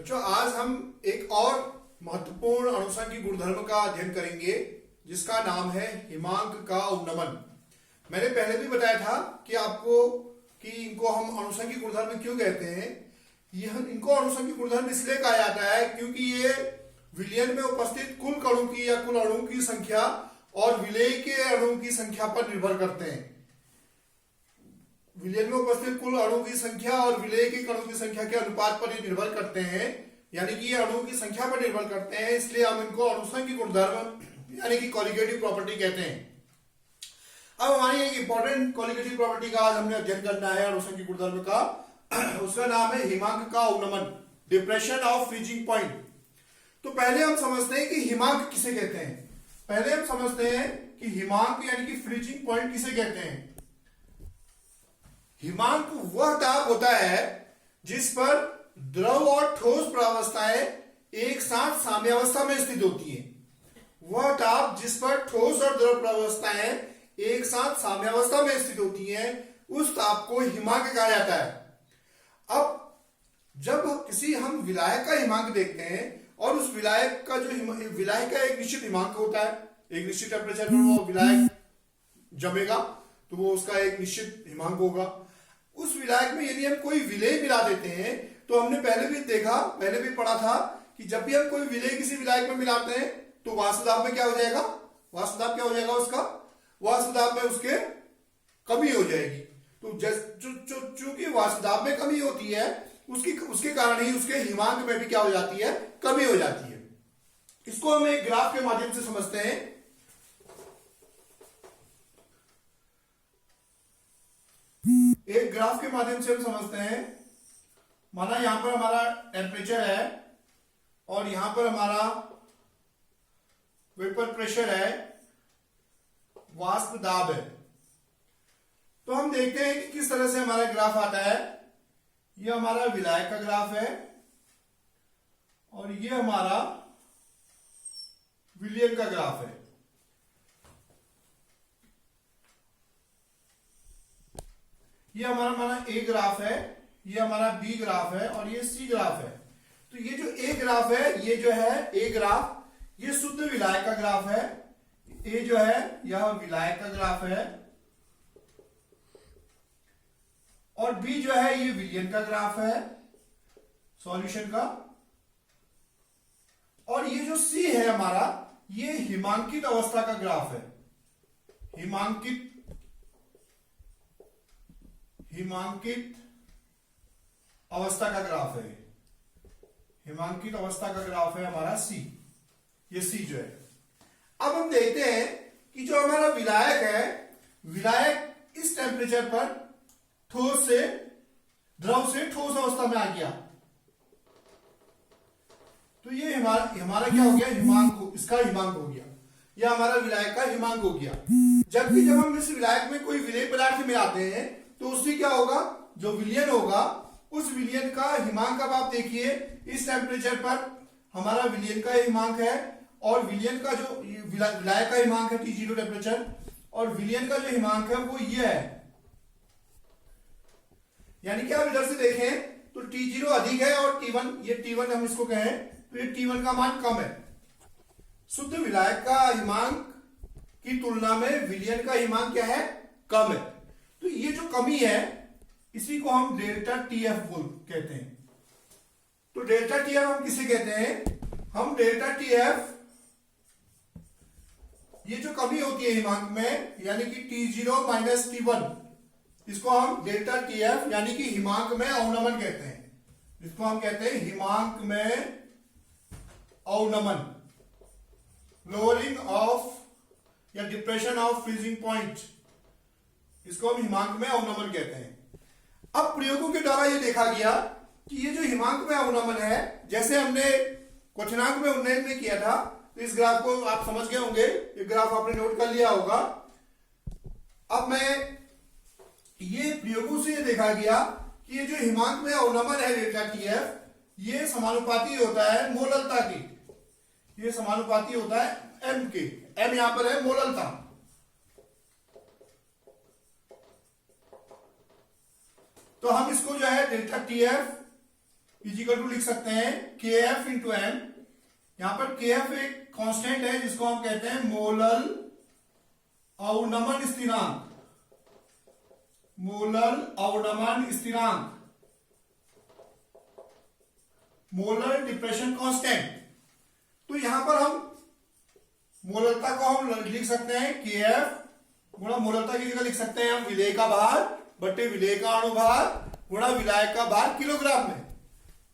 बच्चों, आज हम एक और महत्वपूर्ण अणुसंख्यिकी गुणधर्म का अध्ययन करेंगे जिसका नाम है हिमांक का अवनमन। मैंने पहले भी बताया था कि आपको कि इनको हम अणुसंख्यिकी गुणधर्म क्यों कहते हैं। इनको अणुसंख्यिकी गुणधर्म इसलिए कहा जाता है क्योंकि ये विलयन में उपस्थित कुल कणों की या कुल अणुओं की संख्या और विलेय के अणुओं की संख्या पर निर्भर करते हैं। विलयन में उपस्थित कुल अणुओं की संख्या और विलेय के कणों की संख्या के अनुपात पर ये निर्भर करते हैं, यानी कि ये अणुओं की संख्या पर निर्भर करते हैं। इसलिए हम इनको अणुसंख्यिकी गुणधर्म यानी कि कॉलिगेटिव प्रॉपर्टी कहते हैं। अब हमारी एक इंपॉर्टेंट कॉलिगेटिव प्रॉपर्टी का आज हमने अध्ययन करना है अणुसंख्यिकी गुणधर्म का। उसका नाम है हिमांक का अवनमन, डिप्रेशन ऑफ फ्रीजिंग पॉइंट। तो पहले हम समझते हैं कि हिमांक किसे कहते हैं। पहले हम समझते हैं कि हिमांक यानी कि फ्रीजिंग पॉइंट किसे कहते हैं। हिमांक वह ताप होता है जिस पर द्रव और ठोस प्रावस्थाएं एक साथ साम्यावस्था में स्थित होती हैं। वह ताप जिस पर ठोस और द्रव प्रावस्थाएं एक साथ साम्यावस्था में स्थित होती हैं, उस ताप को हिमांक कहा जाता है। अब जब किसी हम विलायक का हिमांक देखते हैं और उस विलायक का विलायक का एक निश्चित हिमांक होता है, एक निश्चित टेम्परेचर पर वो विलायक जमेगा तो वो उसका एक निश्चित हिमांक होगा। उस विलायक में यदि हम कोई विलेय मिला देते हैं तो हमने पहले भी पढ़ा था कि जब भी हम कोई विलेय किसी विलायक में मिलाते हैं तो वाष्पदाब में क्या हो जाएगा, उसका वाष्पदाब में उसके कमी हो जाएगी। तो चूंकि वाष्पदाब में कमी होती है उसके कारण ही उसके हिमांक में भी क्या हो जाती है, कमी हो जाती है। इसको हम एक ग्राफ के माध्यम से समझते हैं। एक ग्राफ के माध्यम से हम समझते हैं। माना यहां पर हमारा टेम्परेचर है और यहां पर हमारा वेपर प्रेशर है, वाष्प दाब है। तो हम देखते हैं कि किस तरह से हमारा ग्राफ आता है। ये हमारा विलायक का ग्राफ है और ये हमारा विलयन का ग्राफ है। ये हमारा माना ए ग्राफ है, ये हमारा बी ग्राफ है और ये सी ग्राफ है। तो ये जो ए ग्राफ है, ये जो है ए ग्राफ, ये शुद्ध विलायक का ग्राफ है। ए जो है यह विलायक का ग्राफ है और बी जो है ये विलयन का ग्राफ है, सॉल्यूशन का। और ये जो सी है हमारा, ये हिमांकित अवस्था का ग्राफ है। हिमांकित अवस्था का ग्राफ है। हिमांकित अवस्था का ग्राफ है हमारा सी। ये सी जो है। अब हम देखते हैं कि जो हमारा विलायक है, विलायक इस टेम्परेचर पर ठोस से द्रव से ठोस अवस्था में आ गया तो ये हमारा क्या हो गया, हिमांक, इसका हिमांक हो गया। यह हमारा विलायक का हिमांक हो गया। जबकि जब हम इस विलायक में कोई विलेय पदार्थ मिलाते हैं तो उससे क्या होगा, जो विलयन होगा उस विलयन का हिमांक। अब आप देखिए इस टेम्परेचर पर हमारा विलयन का हिमांक है और विलयन का जो विलायक का हिमांक है T0 टेम्परेचर, और विलयन का जो हिमांक है वो ये है। यानी कि आप इधर से देखें तो T0 अधिक है और T1, ये T1 हम इसको कहें तो ये T1 का मान कम है। शुद्ध विलायक का हिमांक की तुलना में विलयन का हिमांक क्या है, कम है। तो ये जो कमी है इसी को हम डेल्टा TF कहते हैं। तो डेल्टा TF हम किसे कहते हैं, हम डेल्टा TF, ये जो कमी होती है हिमांक में यानी कि T0 माइनस T1, इसको हम डेल्टा TF यानी कि हिमांक में अवनमन कहते हैं। इसको हम कहते हैं हिमांक में अवनमन, लोअरिंग ऑफ या डिप्रेशन ऑफ फ्रीजिंग पॉइंट, इसको हम हिमांक में अवनमन कहते हैं। अब प्रयोगों के द्वारा ये देखा गया कि ये जो हिमांक में अवनमन है, जैसे हमने क्वथनांक में उन्नयन में किया था, तो इस ग्राफ को आप समझ गए होंगे, ये ग्राफ आपने नोट कर लिया होगा। अब ये प्रयोगों से ये देखा गया कि ये जो हिमांक में अवनमन है डेल्टा TF, ये समानुपाती होता है मोललता की। ये समानुपाती होता है m के। m यहां पर है मोललता। तो हम इसको जो है डेल्टा TF इजिकल टू लिख सकते हैं के एफ इंटू एम। यहां पर के एफ एक कांस्टेंट है जिसको हम कहते हैं मोलल अवनमन स्थिरांक, मोलल अवनमन स्थिरांक, मोलर डिप्रेशन कांस्टेंट। तो यहां पर हम मोलरता को हम लिख सकते हैं के एफ गुणा मोलरता की जगह लिख सकते हैं हम विलेय का भार बटे विलेय का अणुभार गुणा विलायक का भार किलोग्राम में।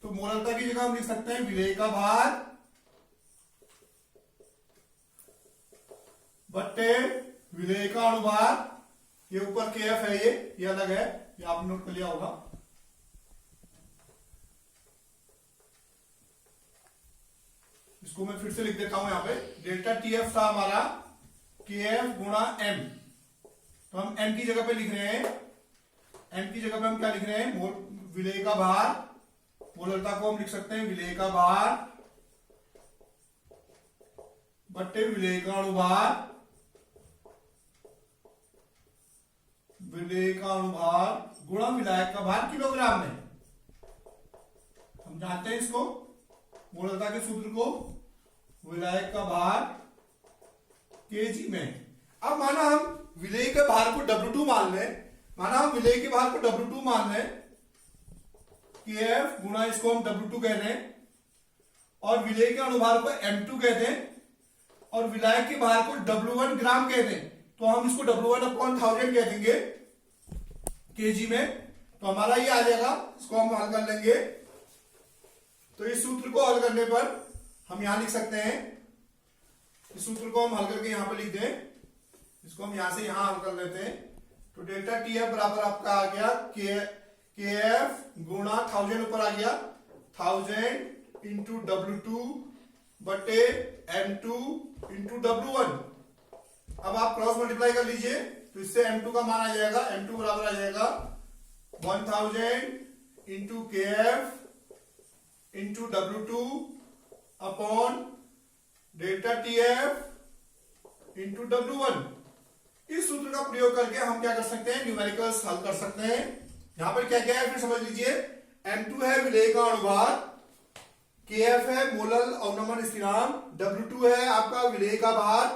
तो मोलरता की जगह हम लिख सकते हैं विलेय का भार बटे विलेय का अणुभार। ये ऊपर के एफ है, ये अलग है, ये आपने नोट कर लिया होगा। इसको मैं फिर से लिख देता हूं यहां पे। डेल्टा टी एफ था हमारा के एफ गुणा एम, तो हम एम की जगह पे लिख रहे हैं, एम की जगह पे हम क्या लिख रहे हैं, विलेय का भार, मोलरता को हम लिख सकते हैं विलेय का भार बट्टे विलेय का अणुभार, विलेय का अणुभार गुणा विलायक का भार किलोग्राम में। हम जानते हैं इसको, मोलरता के सूत्र को, विलायक का भार केजी में। अब माना हम विलेय के भार को W2 मान लें, माना हम विलेय के भार को W2 मान लें, KF गुणा इसको हम W2 कह दें और विलेय के अणुभार को M2 कह दें और विलायक के भार को W1 ग्राम कह दें, तो हम इसको W1 अपॉन 1000 कह देंगे केजी में। तो हमारा ये आ जाएगा, इसको हम हल कर लेंगे। तो इस सूत्र को हल करने पर हम यहां लिख सकते हैं, इस सूत्र को हम हल करके यहां पर लिख दें, इसको हम यहां से यहां हल कर लेते हैं। तो डेल्टा टी एफ बराबर आपका आ गया के एफ गुणा 1000 ऊपर आ गया 1000 इंटू W2 बटे M2 इंटू W1। अब आप क्रॉस मल्टीप्लाई कर लीजिए, तो इससे M2 का मान आ जाएगा, M2 बराबर आ जाएगा 1000 इंटू के F into W2 upon delta T F into W1। इस सूत्र का प्रयोग करके हम क्या कर सकते हैं, न्यूमेरिकल्स हल कर सकते हैं। यहां पर क्या क्या है फिर समझ लीजिए। M2 है विलेय का अणुभार, KF है मोलल अवनमन स्थिरांक, W2 है आपका विलेय का भार,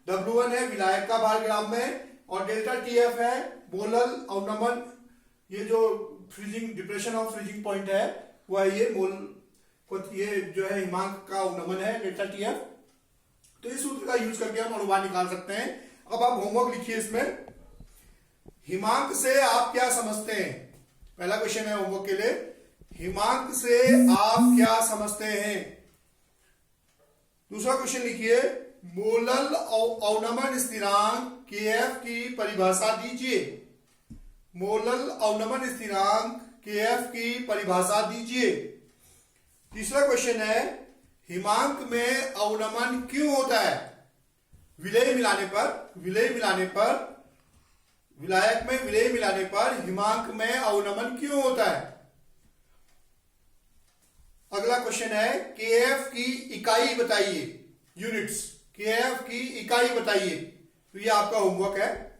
W1 है विलायक का भार ग्राम में और डेल्टा TF है मोलल अवनमन, ये जो freezing depression of freezing point है वो है ये मोल, ये जो है हिमांक का अवनमन है डेल्टा TF। तो इस सूत्र का यूज करके हम अणुभार निकाल सकते हैं। अब आप होमवर्क लिखिए इसमें, हिमांक से आप क्या समझते हैं। पहला क्वेश्चन है होमवर्क के लिए, हिमांक से आप क्या समझते हैं। दूसरा क्वेश्चन लिखिए, मोलल अवनमन स्थिरांक KF की परिभाषा दीजिए। मोलल अवनमन स्थिरांक KF की परिभाषा दीजिए। तीसरा क्वेश्चन है, हिमांक में अवनमन क्यों होता है। विलेय मिलाने पर, विलेय मिलाने पर, विलायक में विलेय मिलाने पर हिमांक में अवनमन क्यों होता है। अगला क्वेश्चन है, KF की इकाई बताइए, यूनिट्स, KF की इकाई बताइए। तो ये आपका होमवर्क है।